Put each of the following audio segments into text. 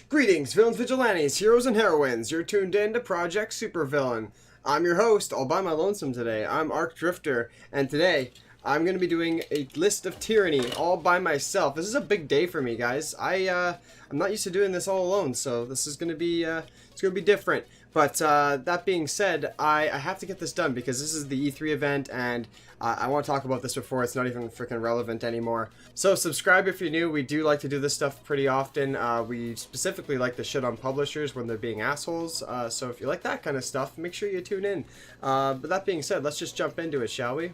Greetings, villains, vigilantes, heroes, and heroines. You're tuned in to Project Supervillain. I'm your host, all by my lonesome today. I'm ArcDrifter, and today I'm going to be doing a list of Tieranny all by myself. This is a big day for me, guys. I'm not used to doing this all alone, so this is going to be it's going to be different. But that being said, I have to get this done because this is the E3 event, and I want to talk about this before it's not even freaking relevant anymore. So subscribe if you're new. We do like to do this stuff pretty often. We specifically like to shit on publishers when they're being assholes. So if you like that kind of stuff, make sure you tune in. But that being said, let's just jump into it, shall we?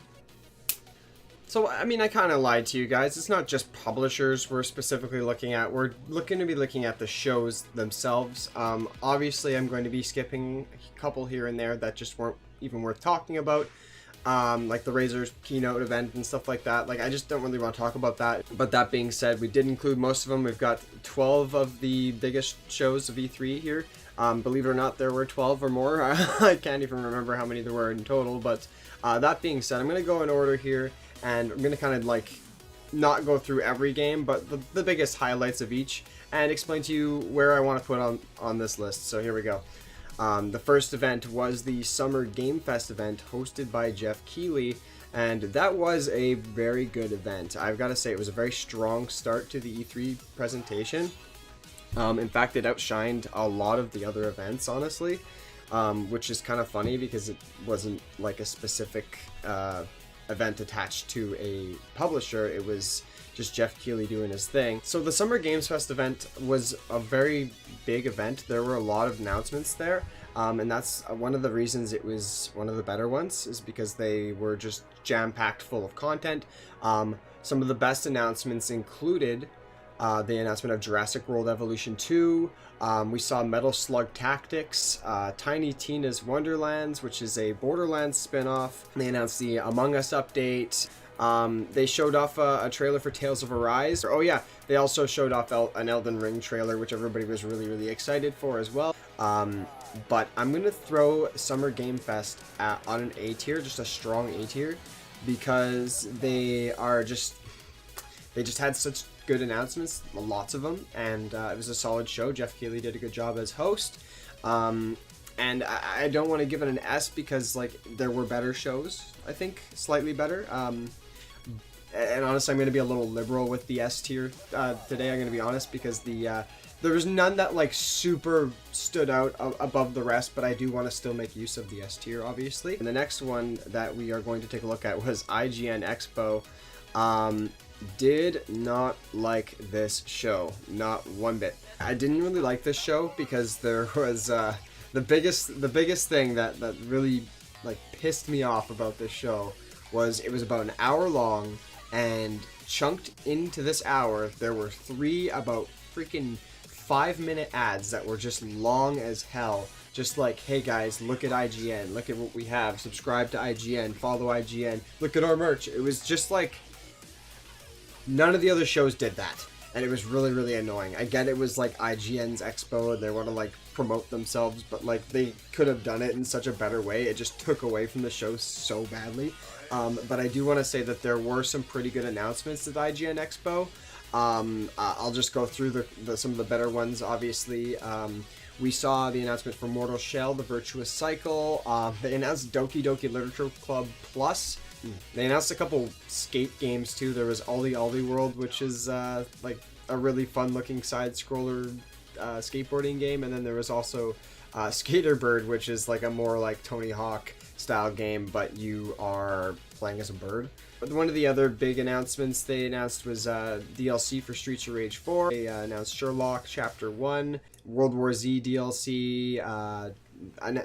So, I mean, I kind of lied to you guys. It's not just publishers we're specifically looking at. We're looking at the shows themselves. Obviously, I'm going to be skipping a couple here and there that just weren't even worth talking about. Like the Razor's keynote event and stuff like that. Like, I just don't really want to talk about that. But that being said, we did include most of them. We've got 12 of the biggest shows of E3 here. Believe it or not, there were 12 or more. I can't even remember how many there were in total. But that being said, I'm going to go in order here. And I'm going to kind of like not go through every game, but the biggest highlights of each, and explain to you where I want to put on this list. So here we go. The first event was the Summer Game Fest event hosted by Jeff Keighley, and that was a very good event. I've got to say it was a very strong start to the E3 presentation. In fact, it outshined a lot of the other events, honestly, which is kind of funny because it wasn't like a specific event attached to a publisher. It was just Jeff Keighley doing his thing. So the Summer Games Fest event was a very big event. There were a lot of announcements there, and that's one of the reasons it was one of the better ones, is because they were just jam-packed full of content. Some of the best announcements included the announcement of Jurassic World Evolution 2. We saw Metal Slug Tactics, Tiny Tina's Wonderlands, which is a Borderlands spin-off. They announced the Among Us update. They showed off a trailer for Tales of Arise. Oh yeah, they also showed off an Elden Ring trailer, which everybody was really excited for as well. But I'm going to throw Summer Game Fest on an A tier, just a strong A tier, because they just had such good announcements, lots of them, and it was a solid show. Jeff Keighley did a good job as host, and I don't want to give it an S because like there were better shows, I think slightly better, and honestly I'm going to be a little liberal with the S tier today. I'm going to be honest because there was none that like super stood out above the rest, but I do want to still make use of the S tier, obviously. And the next one that we are going to take a look at was IGN Expo. Did not like this show, not one bit. I didn't really like this show because there was the biggest thing that really like pissed me off about this show was it was about an hour long, and chunked into this hour there were 3 about freaking 5-minute ads that were just long as hell. Just like, hey guys, look at IGN, look at what we have, subscribe to IGN, follow IGN, look at our merch. It was just like none of the other shows did that, and it was really annoying. I get it was like IGN's Expo and they want to like promote themselves, but like they could have done it in such a better way. It just took away from the show so badly. But I do want to say that there were some pretty good announcements at IGN Expo. I'll just go through some of the better ones. Obviously, we saw the announcement for Mortal Shell, The Virtuous Cycle. They announced Doki Doki Literature Club Plus. They announced a couple skate games too. There was Ollie Ollie World, which is like a really fun looking side scroller skateboarding game, and then there was also Skater Bird, which is like a more like Tony Hawk style game, but you are playing as a bird. But one of the other big announcements they announced was DLC for Streets of Rage 4. They announced Sherlock Chapter 1, World War Z DLC.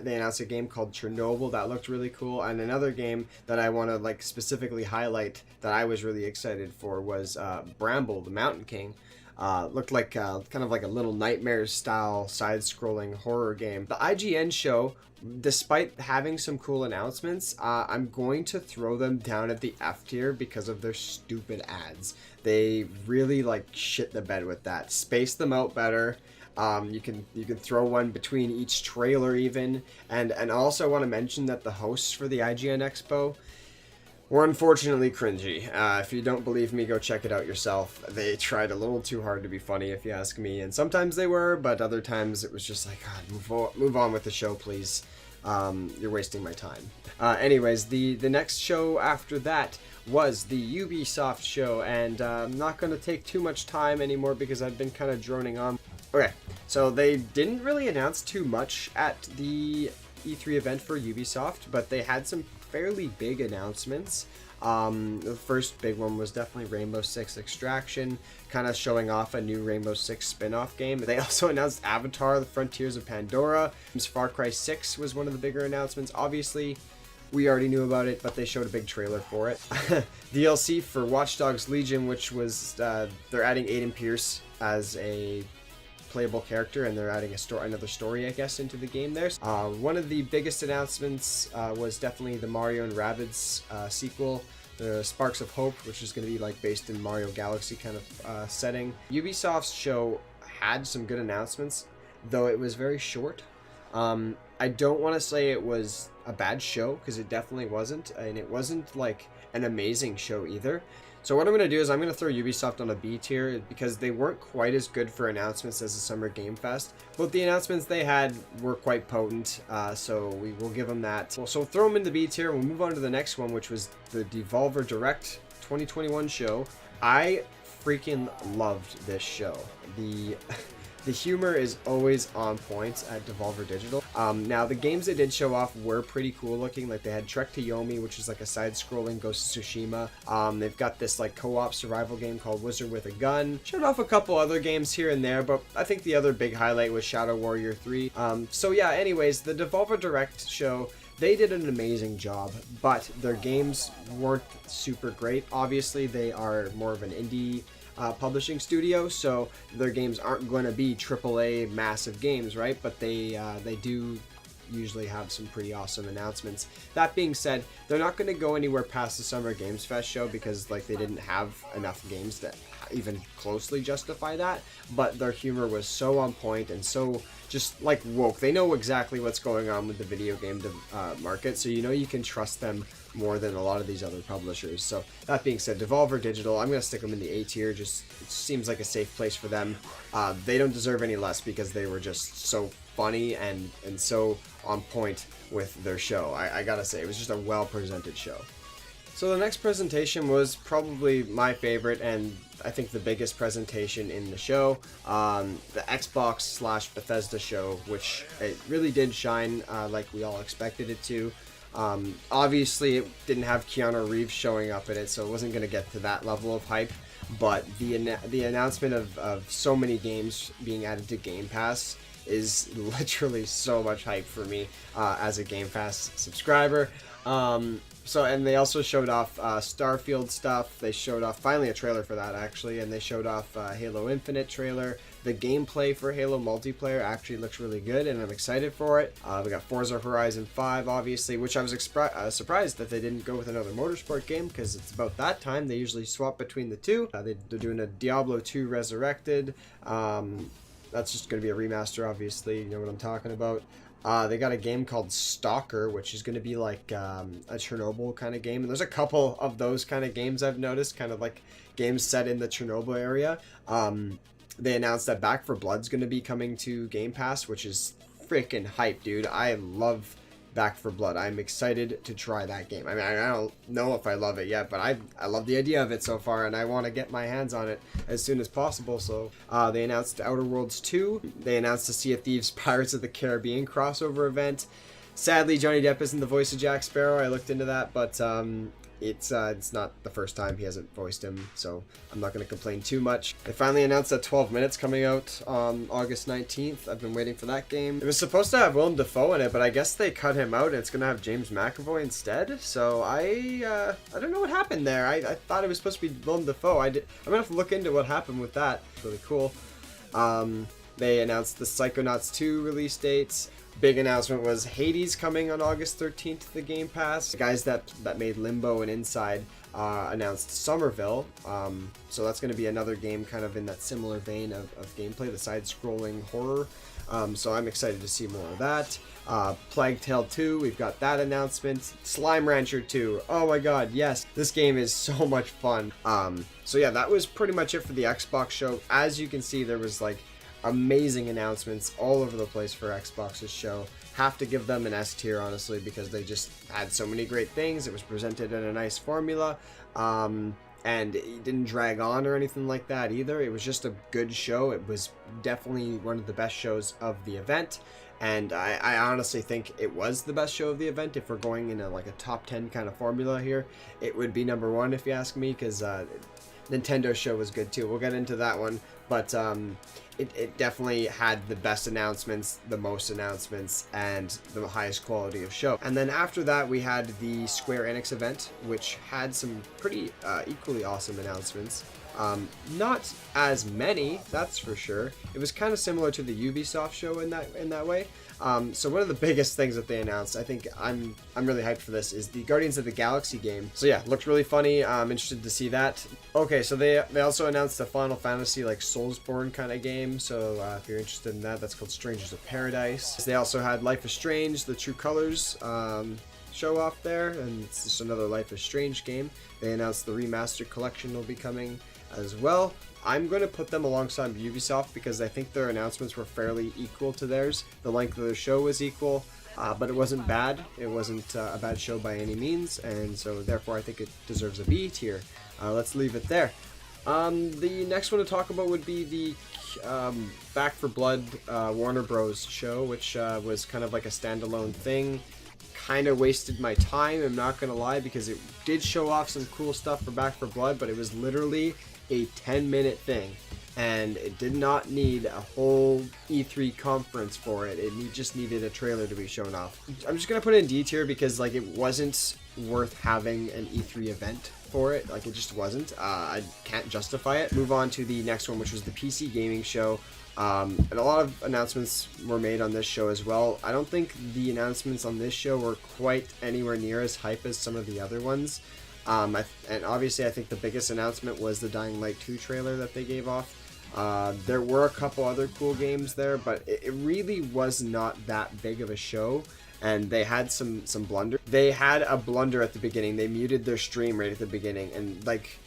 They announced a game called Chernobyl that looked really cool, and another game that I want to like specifically highlight that I was really excited for was Bramble the Mountain King. Looked like kind of like a Little Nightmares style side-scrolling horror game. The IGN show, despite having some cool announcements, I'm going to throw them down at the F tier because of their stupid ads. They really like shit the bed with that. Space them out better. You can throw one between each trailer even, and also want to mention that the hosts for the IGN Expo, were unfortunately cringy. If you don't believe me, go check it out yourself. They tried a little too hard to be funny, if you ask me, and sometimes they were, but other times it was just like, God, move on with the show, please. You're wasting my time. Anyways, the next show after that was the Ubisoft show, and I'm not going to take too much time anymore because I've been kind of droning on. Okay, so they didn't really announce too much at the E3 event for Ubisoft, but they had some fairly big announcements. The first big one was definitely Rainbow Six Extraction, kind of showing off a new Rainbow Six spin-off game. They also announced Avatar: The Frontiers of Pandora. Far Cry 6 was one of the bigger announcements. Obviously, we already knew about it, but they showed a big trailer for it. DLC for Watch Dogs Legion, which was, they're adding Aiden Pierce as a playable character, and they're adding another story, I guess, into the game there. One of the biggest announcements was definitely the Mario and Rabbids sequel, the Sparks of Hope, which is going to be like based in Mario Galaxy kind of setting. Ubisoft's show had some good announcements, though it was very short. I don't want to say it was a bad show, because it definitely wasn't, and it wasn't like an amazing show either. So what I'm going to do is I'm going to throw Ubisoft on a B tier because they weren't quite as good for announcements as the Summer Game Fest. But the announcements they had were quite potent, so we will give them that. So throw them in the B tier. We'll move on to the next one, which was the Devolver Direct 2021 show. I freaking loved this show. The humor is always on point at Devolver Digital. Now, the games they did show off were pretty cool looking. Like, they had Trek to Yomi, which is like a side-scrolling Ghost of Tsushima. They've got this like co-op survival game called Wizard with a Gun. Showed off a couple other games here and there, but I think the other big highlight was Shadow Warrior 3. So yeah, anyways, the Devolver Direct show, they did an amazing job, but their games weren't super great. Obviously, they are more of an indie publishing studio, so their games aren't going to be AAA massive games, right? But they do usually have some pretty awesome announcements. That being said, they're not going to go anywhere past the Summer Games Fest show because like they didn't have enough games that even closely justify that, but their humor was so on point and so just like woke. They know exactly what's going on with the video game market, so you know you can trust them more than a lot of these other publishers. So that being said, Devolver Digital, I'm going to stick them in the A tier. Just it seems like a safe place for them. They don't deserve any less because they were just so funny and so on point with their show. I gotta say, it was just a well-presented show. So the next presentation was probably my favorite and I think the biggest presentation in the show, the Xbox / Bethesda show, which it really did shine like we all expected it to. Obviously it didn't have Keanu Reeves showing up in it, so it wasn't going to get to that level of hype, but the announcement of so many games being added to Game Pass is literally so much hype for me as a Game Pass subscriber. And they also showed off Starfield stuff. They showed off finally a trailer for that actually, and they showed off Halo Infinite trailer. The gameplay for Halo multiplayer actually looks really good, and I'm excited for it. We got Forza Horizon 5, obviously, which I was surprised that they didn't go with another motorsport game, because it's about that time. They usually swap between the two. They're doing a Diablo 2 Resurrected. That's just going to be a remaster, obviously. You know what I'm talking about. They got a game called Stalker, which is going to be like a Chernobyl kind of game. And there's a couple of those kind of games I've noticed, kind of like games set in the Chernobyl area. They announced that Back 4 Blood's going to be coming to Game Pass, which is freaking hype, dude. I love Back 4 Blood. I'm excited to try that game. I mean, I don't know if I love it yet, but I love the idea of it so far, and I want to get my hands on it as soon as possible. So they announced Outer Worlds 2. They announced the Sea of Thieves Pirates of the Caribbean crossover event. Sadly, Johnny Depp isn't the voice of Jack Sparrow. I looked into that, but it's not the first time he hasn't voiced him, so I'm not going to complain too much. They finally announced that 12 Minutes coming out on August 19th. I've been waiting for that game. It was supposed to have Willem Dafoe in it, but I guess they cut him out and it's going to have James McAvoy instead. So I don't know what happened there. I thought it was supposed to be Willem Dafoe. I'm going to have to look into what happened with that. It's really cool. They announced the Psychonauts 2 release dates. Big announcement was Hades coming on August 13th to the Game Pass. The guys that made Limbo and Inside announced Somerville. So that's going to be another game kind of in that similar vein of gameplay, the side-scrolling horror. So I'm excited to see more of that. Plague Tale 2, we've got that announcement. Slime Rancher 2, oh my god, yes, this game is so much fun. So yeah, that was pretty much it for the Xbox show. As you can see, there was like amazing announcements all over the place for Xbox's show. Have to give them an S tier, honestly, because they just had so many great things. It was presented in a nice formula, and it didn't drag on or anything like that either. It was just a good show. It was definitely one of the best shows of the event, and I honestly think it was the best show of the event. If we're going in like a top 10 kind of formula here, it would be number one if you ask me, because Nintendo show was good too. We'll get into that one, but it definitely had the best announcements, the most announcements, and the highest quality of show. And then after that, we had the Square Enix event, which had some pretty equally awesome announcements. Not as many, that's for sure. It was kind of similar to the Ubisoft show in that way. So one of the biggest things that they announced, I think I'm really hyped for this, is the Guardians of the Galaxy game. So yeah, looked really funny. I'm interested to see that. Okay, so they also announced the Final Fantasy like Soulsborne kind of game. So if you're interested in that, that's called Strangers of Paradise. They also had Life is Strange, the True Colors show off there, and it's just another Life is Strange game. They announced the remastered collection will be coming as well. I'm going to put them alongside Ubisoft because I think their announcements were fairly equal to theirs. The length of the show was equal, but it wasn't bad. It wasn't a bad show by any means, and so therefore I think it deserves a B tier. Let's leave it there. The next one to talk about would be the Back 4 Blood Warner Bros. Show, which was kind of like a standalone thing. Kind of wasted my time, I'm not going to lie, because it did show off some cool stuff for Back 4 Blood, but it was literally a 10-minute thing, and it did not need a whole E3 conference for it. It just needed a trailer to be shown off. I'm just gonna put it in D tier because like it wasn't worth having an E3 event for it. Like it just wasn't. I can't justify it. Move on to the next one, which was the PC gaming show. And a lot of announcements were made on this show as well. I don't think the announcements on this show were quite anywhere near as hype as some of the other ones. And obviously I think the biggest announcement was the Dying Light 2 trailer that they gave off. There were a couple other cool games there, but it really was not that big of a show, and they had some blunder. They had a blunder at the beginning. They muted their stream right at the beginning, and like,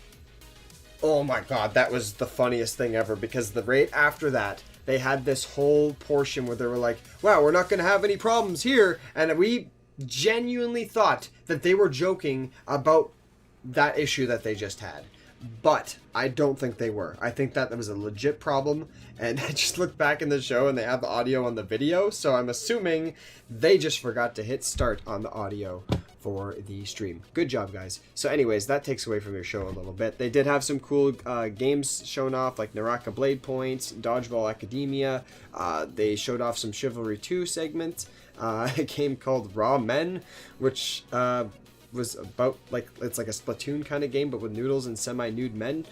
oh my god, that was the funniest thing ever, because the right after that, they had this whole portion where they were like, wow, we're not going to have any problems here, and we genuinely thought that they were joking about that issue that they just had, but I don't think they were. I think that was a legit problem, and I just looked back in the show and they have the audio on the video, so I'm assuming they just forgot to hit start on the audio for the stream. Good job, guys. So anyways, that takes away from your show a little bit. They did have some cool games shown off, like Naraka Blade Points, Dodgeball Academia. They showed off some Chivalry 2 segments, a game called Raw Men, which was about like, it's like a Splatoon kind of game but with noodles and semi-nude men.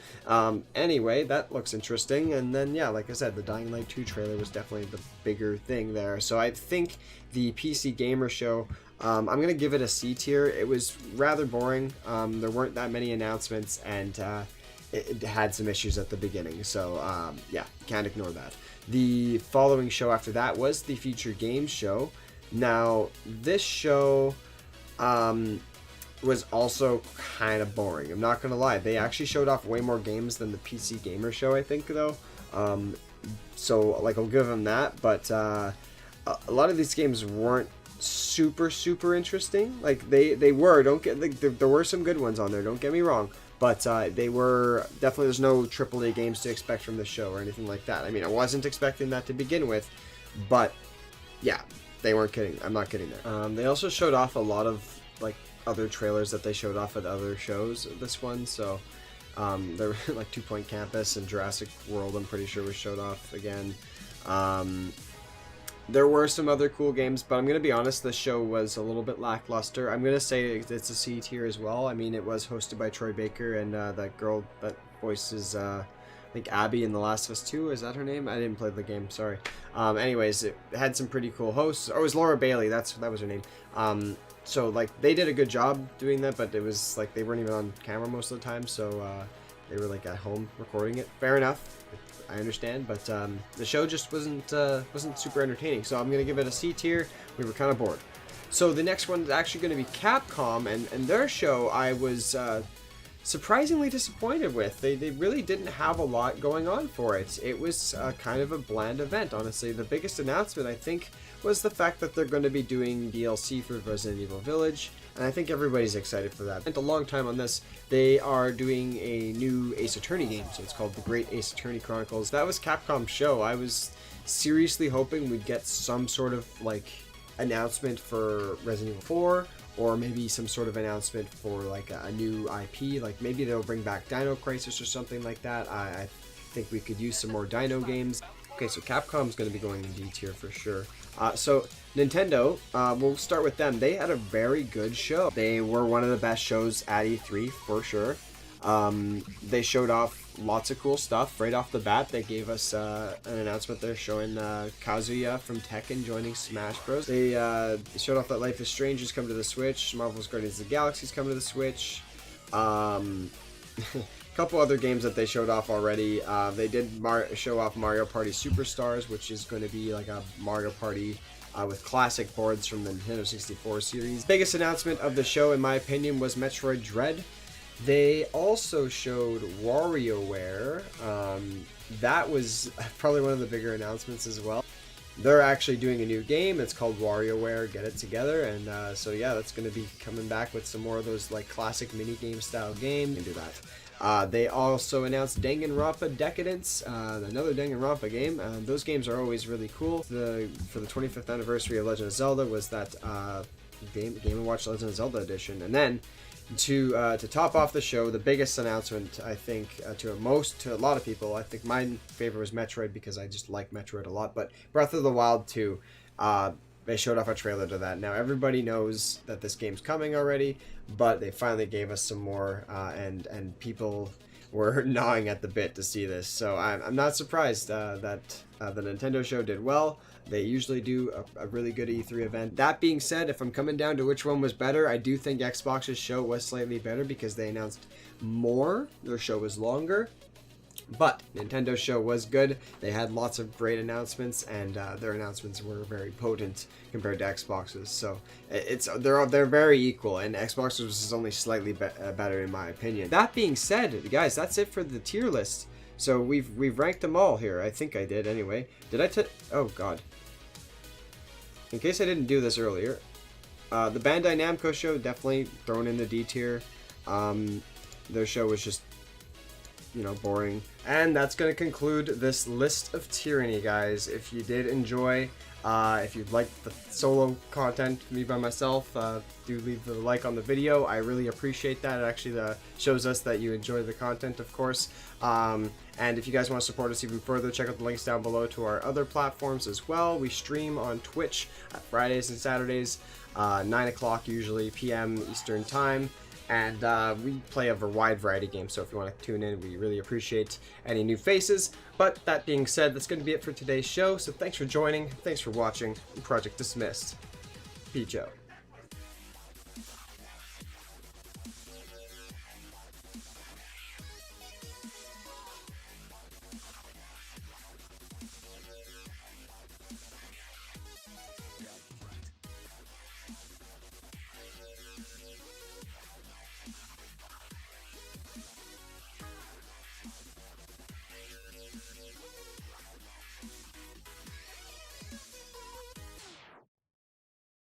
Anyway, that looks interesting. And then yeah, like I said, the Dying Light 2 trailer was definitely the bigger thing there. So I think the PC Gamer show, I'm gonna give it a C tier. It was rather boring. There weren't that many announcements, and it had some issues at the beginning, so yeah, can't ignore that. The following show after that was the Future Games show. Now this show was also kind of boring. I'm not gonna lie. They actually showed off way more games than the PC Gamer show, I think, though. So like, I'll give them that. But a lot of these games weren't super interesting. Like they were. Don't get like, there were some good ones on there. Don't get me wrong. But they were definitely. There's no AAA games to expect from this show or anything like that. I mean, I wasn't expecting that to begin with, but yeah, they weren't kidding. I'm not kidding there. They also showed off a lot of like other trailers that they showed off at other shows. This one, so there were like 2 Point Campus and Jurassic World. I'm pretty sure was showed off again. There were some other cool games, but I'm gonna be honest, this show was a little bit lackluster. I'm gonna say it's a C tier as well. I mean, it was hosted by Troy Baker and that girl that voices I think Abby in The Last of Us 2, is that her name? I didn't play the game, sorry. Anyways, it had some pretty cool hosts. Oh, it was Laura Bailey, that was her name. So like they did a good job doing that, but it was like they weren't even on camera most of the time, so they were like at home recording it. Fair enough, I understand, but the show just wasn't super entertaining. So I'm gonna give it a C tier. We were kind of bored. So the next one is actually going to be Capcom, and their show I was surprisingly disappointed with. They really didn't have a lot going on for it. It was kind of a bland event, honestly. The biggest announcement, I think, was the fact that they're going to be doing DLC for Resident Evil Village, and I think everybody's excited for that. I spent a long time on this. They are doing a new Ace Attorney game, so it's called The Great Ace Attorney Chronicles. That was Capcom's show. I was seriously hoping we'd get some sort of, like, announcement for Resident Evil 4, or maybe some sort of announcement for like a new IP, like maybe they'll bring back Dino Crisis or something like that. I think we could use some more Dino games. Okay, so Capcom's going to be going in D tier for sure. So Nintendo, we'll start with them. They had a very good show. They were one of the best shows at E3 for sure. They showed off lots of cool stuff right off the bat. They gave us an announcement there showing Kazuya from Tekken joining Smash Bros. They showed off that Life is Strange has come to the Switch. Marvel's Guardians of the Galaxy's come to the Switch. A couple other games that they showed off already. They did show off Mario Party Superstars, which is going to be like a Mario Party with classic boards from the Nintendo 64 series. Biggest announcement of the show, in my opinion, was Metroid Dread. They also showed WarioWare. That was probably one of the bigger announcements as well. They're actually doing a new game. It's called WarioWare Get It Together, and so yeah, that's going to be coming back with some more of those like classic mini game style games. You can do that. They also announced Danganronpa Decadence, another Danganronpa game. Those games are always really cool. For the 25th anniversary of Legend of Zelda was that Game & Watch Legend of Zelda edition, and then to top off the show, the biggest announcement, I think, to a lot of people, I think my favorite was Metroid because I just like Metroid a lot, but Breath of the Wild 2, they showed off a trailer to that. Now, everybody knows that this game's coming already, but they finally gave us some more, and people were gnawing at the bit to see this. So I'm not surprised that the Nintendo show did well. They usually do a really good E3 event. That being said, if I'm coming down to which one was better, I do think Xbox's show was slightly better because they announced more. Their show was longer. But Nintendo's show was good. They had lots of great announcements, and their announcements were very potent compared to Xbox's. So they're very equal, and Xbox's was only slightly better in my opinion. That being said, guys, that's it for the tier list. So we've ranked them all here. I think I did anyway. Did I? Oh God. In case I didn't do this earlier, the Bandai Namco show definitely thrown in the D tier. Their show was just, boring. And that's going to conclude this list of Tieranny, guys. If you did enjoy, if you'd like the solo content, me by myself, do leave the like on the video. I really appreciate that. It actually shows us that you enjoy the content, of course. And if you guys want to support us even further, check out the links down below to our other platforms as well. We stream on Twitch at Fridays and Saturdays, 9 o'clock usually p.m. Eastern Time. And we play a wide variety of games, so if you want to tune in, we really appreciate any new faces. But that being said, that's going to be it for today's show. So thanks for joining, thanks for watching, Project Dismissed. Peace out.